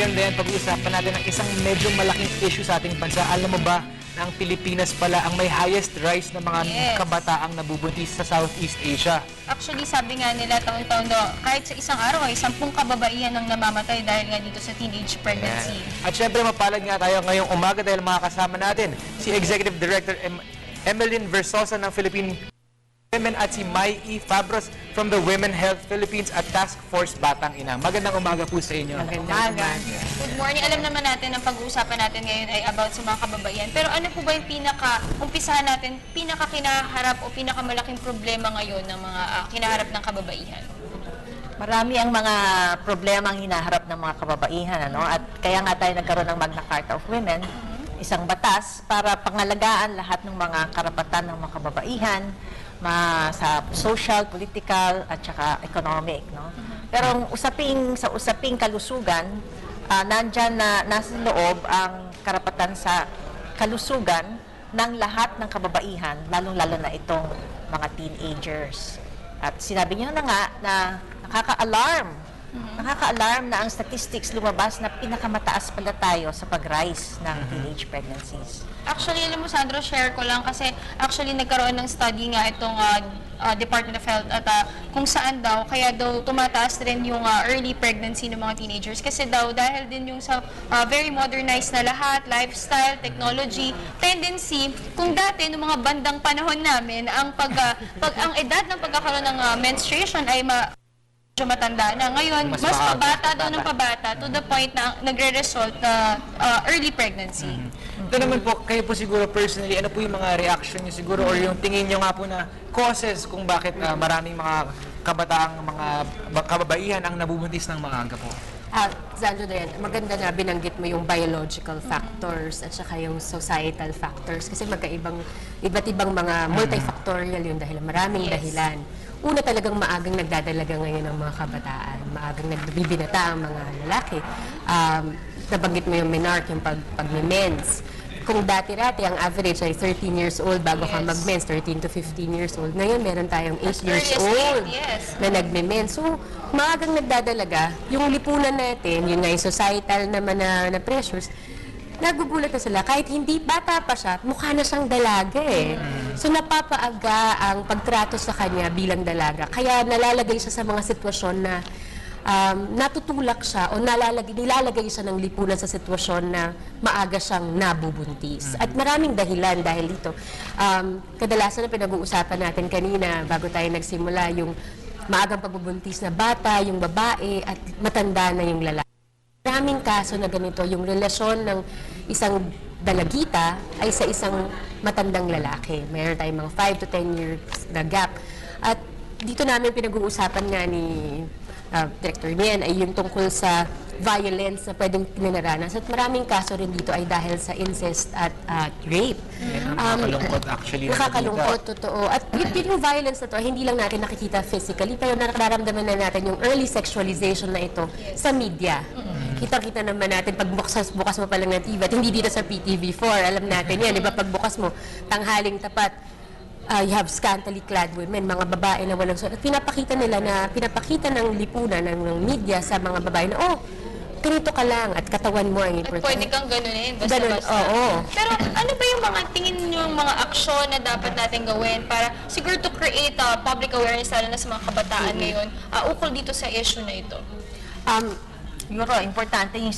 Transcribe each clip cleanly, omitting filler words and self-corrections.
maganda yan. Pag-uusapan natin ng isang medyo malaking issue sa ating bansa. Alam mo ba na ang Pilipinas pala ang may highest rise ng mga kabataang nabubuntis sa Southeast Asia? Actually, sabi nga nila taon-taon daw, kahit sa isang araw ay 10 kababaihan ang namamatay dahil nga dito sa teenage pregnancy. At syempre, mapalad nga tayo ngayong umaga dahil makakasama natin si Executive Director Emeline Versosa ng Philippine Women at si Mai E. Fabros from the Women Health Philippines at Task Force Batang Ina. Magandang umaga po sa inyo. Magandang umaga. Good morning. Alam naman natin ang pag-uusapan natin ngayon ay about sa mga kababaihan. Pero ano po ba yung umpisahan natin, pinaka-kinaharap o pinakamalaking problema ngayon ng mga kinaharap ng kababaihan? Marami ang mga problema ang hinaharap ng mga kababaihan, ano? At kaya nga tayo nagkaroon ng Magna Carta of Women, isang batas para pangalagaan lahat ng mga karapatan ng mga kababaihan, sa social, political, at saka economic, no? Pero sa usaping kalusugan, nandyan na nasa loob ang karapatan sa kalusugan ng lahat ng kababaihan, lalong-lalo na itong mga teenagers. At sinabi niyo na nga na nakaka-alarm na ang statistics lumabas na pinakamataas pala tayo sa pag-rise ng teenage pregnancies. Actually, alam mo, Sandro, share ko lang kasi actually nagkaroon ng study nga itong Department of Health at kung saan daw, kaya daw tumataas rin yung early pregnancy ng mga teenagers kasi daw dahil din yung sa very modernized na lahat, lifestyle, technology, tendency, kung dati noong mga bandang panahon namin, ang edad ng pagkakaroon ng menstruation ay medyo matanda na. Ngayon, mas pabata daw ng pabata to the point na nagre-result na early pregnancy. Ito naman po, kayo po siguro personally, ano po yung mga reaction niyo siguro or yung tingin niyo nga po na causes kung bakit maraming mga kabataang mga kababaihan ang nabubuntis ng maaga po? Sandro, maganda na binanggit mo yung biological factors at saka yung societal factors kasi iba't ibang mga multifactorial yung dahil maraming dahilan. Una talagang maagang nagdadalaga ngayon ang mga kabataan, maagang nagbibinata ang mga lalaki. Nabanggit mo yung menarche, yung pag-mens. Kung dati-dati, ang average ay 13 years old bago ka mag-mens, 13 to 15 years old. Ngayon, meron tayong 8 years old na nagme-mens. So, maagang nagdadalaga. Yung lipunan natin, yun nga yung societal naman na pressures, nagugulat na sila. Kahit hindi bata pa siya, mukha na siyang dalaga eh. So, napapaaga ang pagtrato sa kanya bilang dalaga. Kaya nalalagay siya sa mga sitwasyon na natutulak siya o nilalagay siya ng lipunan sa sitwasyon na maaga siyang nabubuntis. At maraming dahilan dahil dito. Kadalasan na pinag-uusapan natin kanina bago tayo nagsimula, yung maagang pagbubuntis na bata, yung babae, at matanda na yung lalaki. Maraming kaso na ganito, yung relasyon ng isang dalagita ay sa isang matandang lalaki. Mayroon tayong mga 5 to 10 years na gap. At dito namin pinag-uusapan nga ni Director Mian ay yung tungkol sa violence na pwedeng pinanaranas. At maraming kaso rin dito ay dahil sa incest at rape. Nakakalungkot actually. Nakakalungkot, totoo. At yung violence na to, hindi lang natin nakikita physically, pero nararamdaman na natin yung early sexualization na ito sa media. Kita-kita naman natin, pag bukas mo pa lang ng TV, at hindi dito sa PTV4, alam natin yan, diba? Pag bukas mo, tanghaling tapat, you have scantily clad women, mga babae na walang suot. At pinapakita ng lipunan, ng media sa mga babae na, ganito ka lang at katawan mo ang important. At pwede kang ganunin, basta-basta. Oo. Pero ano ba yung mga tingin nyo yung mga aksyon na dapat natin gawin para siguro to create public awareness lalo na sa mga kabataan ngayon ukol dito sa issue na ito? Siguro, importante yung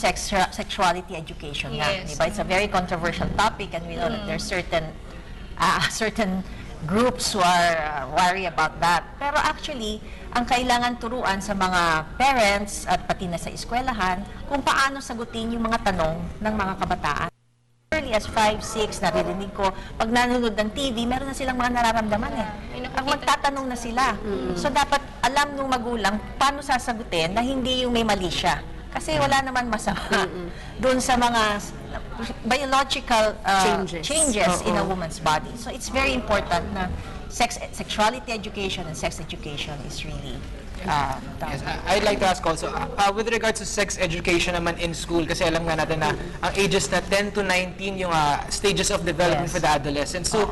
sexuality education nga. Diba? It's a very controversial topic and we know that there's certain groups who are worried about that. Pero actually, ang kailangan turuan sa mga parents at pati na sa eskwelahan kung paano sagutin yung mga tanong ng mga kabataan. Early as 5, 6, naririnig ko, pag nanonood ng TV, meron na silang mga nararamdaman eh. Ang magtatanong na sila. So dapat alam ng magulang paano sasagutin na hindi yung may mali siya. Kasi wala naman masama doon sa mga biological changes in a woman's body. So it's very important na sexuality education and sex education is really Yes, I'd like to ask also, with regards to sex education naman in school, kasi alam nga natin na ang ages na 10 to 19 yung stages of development Yes. for the adolescents. So,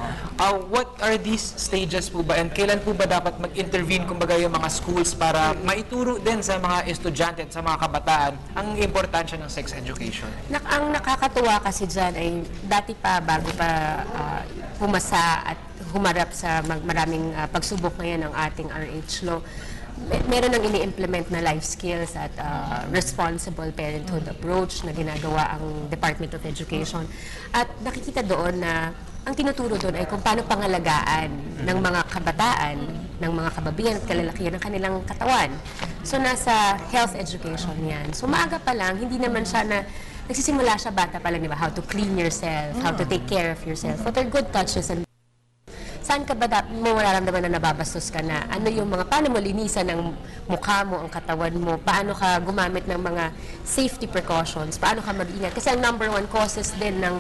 what are these stages po ba and kailan po ba dapat mag-intervene kumbaga yung mga schools para maituro din sa mga estudyante at sa mga kabataan ang importansya ng sex education? Ang nakakatuwa kasi dyan ay dati pa, bago pa pumasa at humarap sa maraming pagsubok ngayon ng ating RH law, meron nang ini-implement na life skills at responsible parenthood approach na ginagawa ang Department of Education. At nakikita doon na ang tinuturo doon ay kung paano pangalagaan ng mga kabataan, ng mga kababayan at kalalakihan ng kanilang katawan. So nasa health education yan. So maaga pa lang, hindi naman siya na nagsisimula siya bata pa lang, di ba? How to clean yourself, how to take care of yourself. What are good touches and saan ka ba mo mararamdaman na nababastos ka na? Ano yung mga, paano mo linisan ang mukha mo, ang katawan mo? Paano ka gumamit ng mga safety precautions? Paano ka mag-ingat? Kasi ang number one causes din ng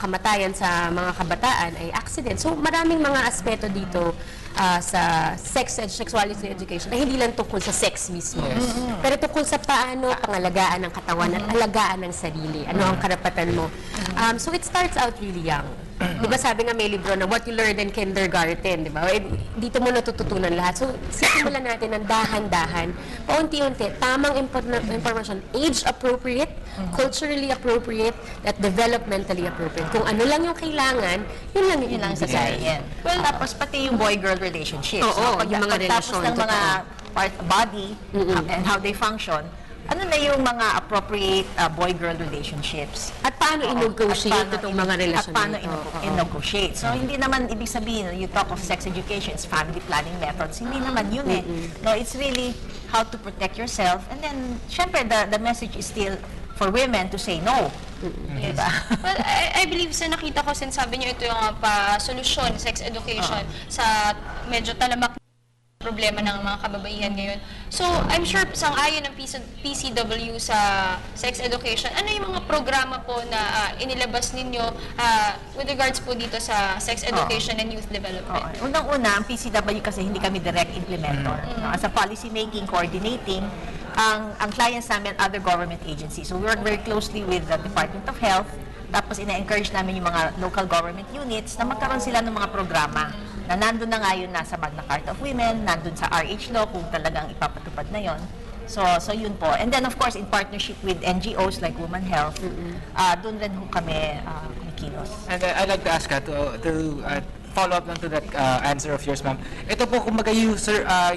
kamatayan sa mga kabataan ay accident. So maraming mga aspeto dito sa sexuality education na hindi lang tungkol sa sex mismo. Pero tungkol sa paano pangalagaan ng katawan at alagaan ng sarili. Ano ang karapatan mo. So it starts out really young. Di ba sabi nga may libro na what you learn in kindergarten, di ba? Dito mo natututunan lahat. So sisimulan natin ng dahan-dahan, paunti-unti, tamang information, age-appropriate, culturally appropriate, at developmentally appropriate. Kung ano lang yung kailangan, yun lang yung Yun lang ibibigay. sa Well, tapos pati yung boy-girl relationships. Oo, yung mga Tapos relasyon, ng mga body and how they function, ano na yung mga appropriate boy-girl relationships? At paano i-negotiate itong mga relasyon At paano na ito? i-negotiate? So, hindi naman ibig sabihin, you talk of sex education, it's family planning methods. Hindi naman yun eh. No, it's really how to protect yourself. And then, syempre, the message is still for women to say no. Diba? Well, I believe sa nakita ko, sinasabi niyo ito yung pa-solusyon, sex education, sa medyo talamak problema ng mga kababaihan ngayon. So, I'm sure sang-ayon ng PCW sa sex education, ano yung mga programa po na inilabas ninyo with regards po dito sa sex education and youth development? Unang-una, ang PCW kasi hindi kami direct implementer. No? As a policy making, coordinating, ang clients namin, other government agencies. So we work very closely with the Department of Health, tapos ina-encourage namin yung mga local government units na magkaroon sila ng mga programa na nandun na nga yun nasa Magna Carta of Women, nandun sa RH Law kung talagang ipapatupad na yon. So yun po. And then of course, in partnership with NGOs like Women Health, doon rin ho kami kumikilos. And I'd like to ask to follow up lang to that answer of yours, ma'am. Ito po, kumbaga you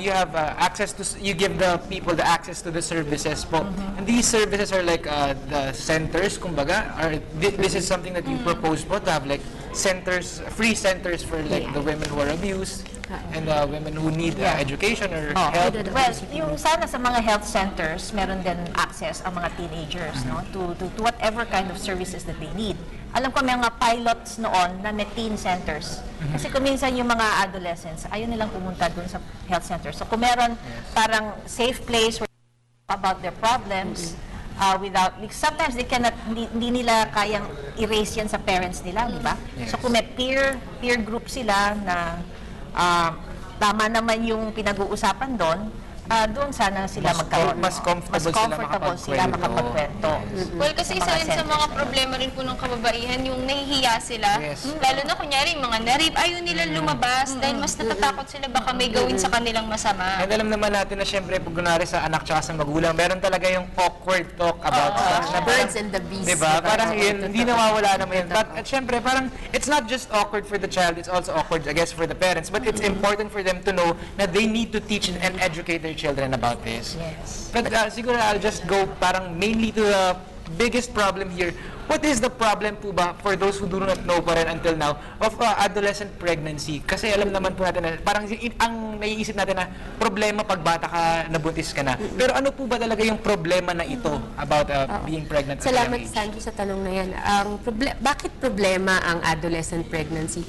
have access to, you give the people the access to the services po. And these services are like the centers, kumbaga, or this is something that you propose po to have like centers, free centers for like the women who are abused and the women who need education or help. Well, yung sana sa mga health centers, meron din access ang mga teenagers no to whatever kind of services that they need. Alam ko may mga pilots noon na may teen centers. Kasi kung minsan yung mga adolescents, ayaw nilang pumunta dun sa health centers. So kung meron parang safe place where they talk about their problems, without, sometimes they cannot, hindi nila kayang erase yan sa parents nila, di ba? So kung may peer group sila na tama naman yung pinag-uusapan doon, doon sana sila magkaroon. Mas comfortable sila makapagkwento. Well, kasi isa rin sa mga problema rin po ng kababaihan, yung nahihiya sila. Yes. Lalo na kunyari, mga na-rape, ayaw nila lumabas dahil mas natatakot sila baka may gawin sa kanilang masama. And alam naman natin na syempre, pag kunwari sa anak tsaka sa magulang, meron talaga yung awkward talk about sex. Na Birds and the bees. diba? Parang yun, hindi nawawala naman yun. But at syempre, parang it's not just awkward for the child, it's also awkward, I guess, for the parents. But it's important for them to know that they need to teach and educate their children about this. Yes. But siguro I'll just go parang mainly to the biggest problem here. What is the problem po ba for those who do not know pa rin until now of adolescent pregnancy? Kasi alam naman po natin na parang ang naiisip natin na problema pag bata ka, nabuntis ka na. Pero ano po ba talaga yung problema na ito about being pregnant at a young Salamat, age? Sandro, sa tanong na yan. Bakit problema ang adolescent pregnancy?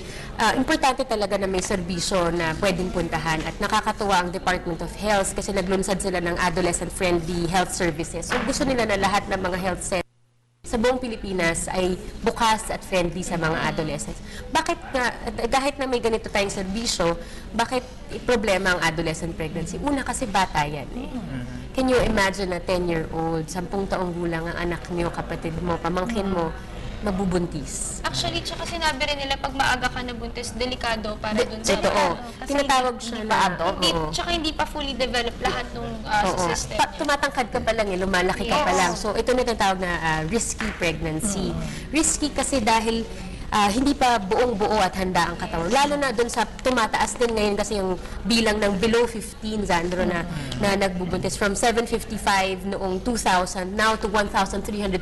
Importante talaga na may serbisyo na pwedeng puntahan at nakakatuwa ang Department of Health kasi naglunsad sila ng adolescent-friendly health services. So gusto nila na lahat ng mga health centers sa buong Pilipinas ay bukas at friendly sa mga adolescents. Bakit nga, kahit na may ganito tayong serbisyo, bakit problema ang adolescent pregnancy? Una, kasi bata yan eh. Can you imagine na 10-year-old, 10 taong gulang ang anak niyo, kapatid mo, pamangkin mo, mabubuntis? Actually, tsaka sinabi rin nila pag maaga ka nabuntis, delikado para dun sa Totoo. Kasi Tinatawag siya na, hindi, oo. tsaka hindi pa fully developed lahat ng Oo. sa system. Tumatangkad ka pa lang eh, lumalaki ka pa Yes. lang. So ito na tinatawag na risky pregnancy. Risky kasi dahil hindi pa buong-buo at handa ang katawan. Lalo na doon sa tumataas din ngayon kasi yung bilang ng below 15, Zandro, na nagbubuntis from 755 noong 2000 now to 1,324.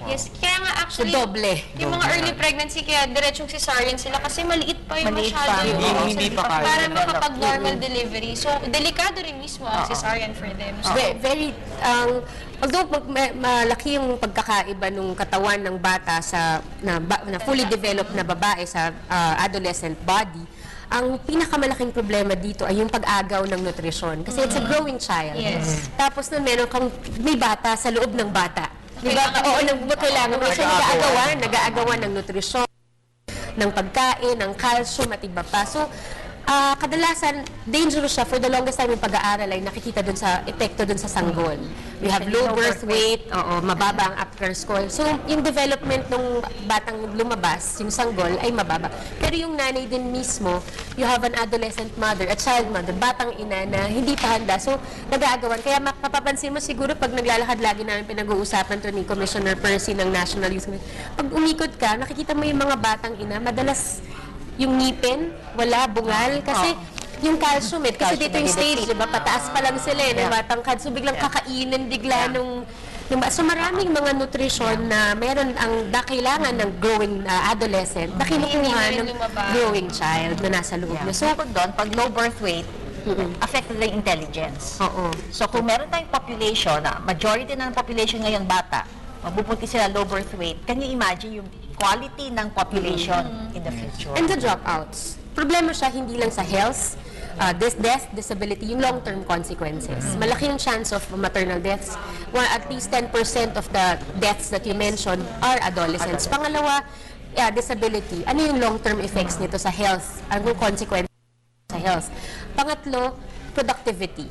Yes, kaya nga So actually, doble. yung mga early pregnancy, kaya diretsong cesarean sila kasi maliit pa yung Maliit masyado pa. yung Hindi pa kaya. para makapag-normal delivery. So, delikado rin mismo ang cesarean for them. So, Very, although malaki yung pagkakaiba ng katawan ng bata na fully developed na babae sa adolescent body, ang pinakamalaking problema dito ay yung pag-agaw ng nutrisyon. Kasi it's a growing child. Yes. Tapos na may bata sa loob ng bata. Diba? Kailangan Oo, kailangan mo siya nag-aagawan ng nutrisyon, ng pagkain, ng calcium at iba pa. So, kadalasan, dangerous siya. For the longest time, yung pag-aaral ay nakikita dun sa epekto dun sa sanggol. We have low birth weight, mababa ang upper score. So, yung development ng batang lumabas, yung sanggol, ay mababa. Pero yung nanay din mismo, you have an adolescent mother, a child mother, batang ina na hindi pa handa. So, nag-aagawan. Kaya mapapansin mo siguro pag naglalakad, lagi namin pinag-uusapan to ni Commissioner Percy ng National Youth Commission. Pag umikot ka, nakikita mo yung mga batang ina, madalas yung ngipin, wala, bungal, kasi yung calcium eh. Kasi dito yung stage, diba? Pataas pa lang sila eh, matangkad. So biglang kakainin bigla nung so maraming mga nutrisyon na meron ang kailangan ng growing adolescent na Hindi kinukuha na rin ng lumabas. growing child na nasa loob niya. So, So, doon, pag low birth weight, affected the intelligence. oo. So kung meron tayong population, na majority na ng population ngayon bata, mabupunti sila low birth weight, can you imagine yung quality ng population in the future? And the dropouts. Problema siya hindi lang sa health, death, disability, yung long-term consequences. Malaki yung chance of maternal deaths. At least 10% of the deaths that you mentioned are adolescents. Pangalawa, disability. Ano yung long-term effects nito sa health? Anong consequences sa health? Pangatlo, productivity.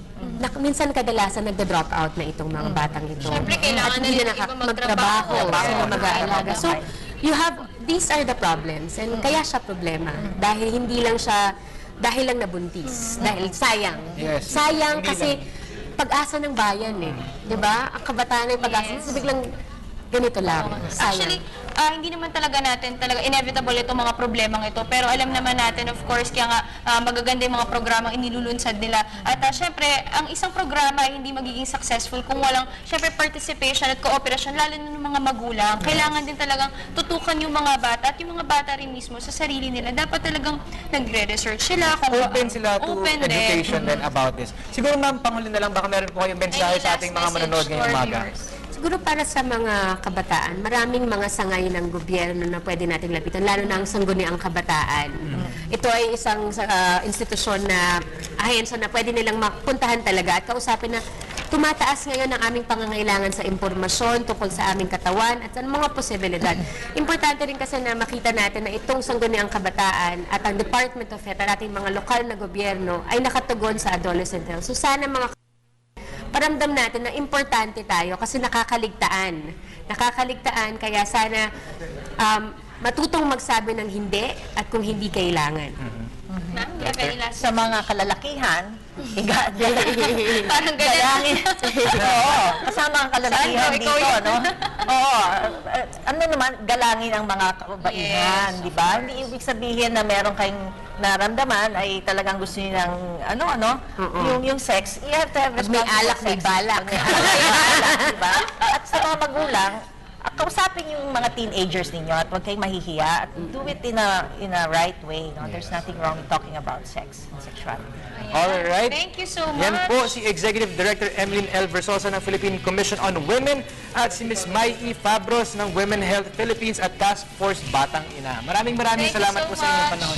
Minsan kadalasan nagda-drop out na itong mga batang ito. Siyempre, kailangan At na hindi rin na iba magtrabaho. magtrabaho. Sino mag-aalaga. So, these are the problems. And kaya siya problema. Dahil hindi lang siya, dahil lang nabuntis. Dahil sayang. Yes. Sayang Hindi kasi pag-asa ng bayan eh. 'Di ba? Ang kabataan ay pag-asa. Yes. So, biglang ganito lang. Sayang. Actually, hindi naman talaga natin talaga inevitable itong mga problemang ito. Pero alam naman natin, of course, kaya nga magaganda yung mga programang inilulunsad nila. At syempre, ang isang programa ay hindi magiging successful kung walang, syempre, participation at cooperation, lalo na ng mga magulang. Kailangan din talagang tutukan yung mga bata at yung mga bata rin mismo sa sarili nila. Dapat talagang nagre-research sila. Open sila to Open education then about this. Siguro ma'am, panghuli na lang, baka meron po kayong mensahe sa ating mga manonood ngayong umaga. Siguro para sa mga kabataan, maraming mga sangay ng gobyerno na pwede nating lapitan, lalo na ang sangguniang kabataan. Ito ay isang institusyon na ahensya na pwede nilang mapuntahan talaga at kausapin na tumataas ngayon ang aming pangangailangan sa impormasyon tungkol sa aming katawan at sa mga posibilidad. Importante rin kasi na makita natin na itong sangguniang kabataan at ang Department of Health at ating mga lokal na gobyerno ay nakatugon sa adolescent health. So sana mga paramdam natin na importante tayo kasi nakakaligtaan. Nakakaligtaan, kaya sana matutong magsabi ng hindi at kung hindi kailangan. Ma'am, you have any last Sa mga kalalakihan, Parang ganun. galangin. Oo, kasama ang kalalakihan Sandro, dito, ikaw yun. no? Oo, ano naman, galangin ang mga kababaihan, Yes, di ba? Hindi ibig sabihin na meron kayong naramdaman ay talagang gusto niyo ng yung sex. You have to have Pag may responsible alak, may sex. balak. Pag may alak, may balak, di ba? At sa mga magulang, kausapin yung mga teenagers ninyo at huwag kayong mahihiya at do it in a right way. No? There's nothing wrong with talking about sex and sexuality. Alright. Thank you so much. Yan po si Executive Director Emeline L. Versosa ng Philippine Commission on Women at si Ms. Mai E. Fabros ng Women Health Philippines at Task Force Batang Ina. Maraming Thank you salamat so po sa inyong much. panahon.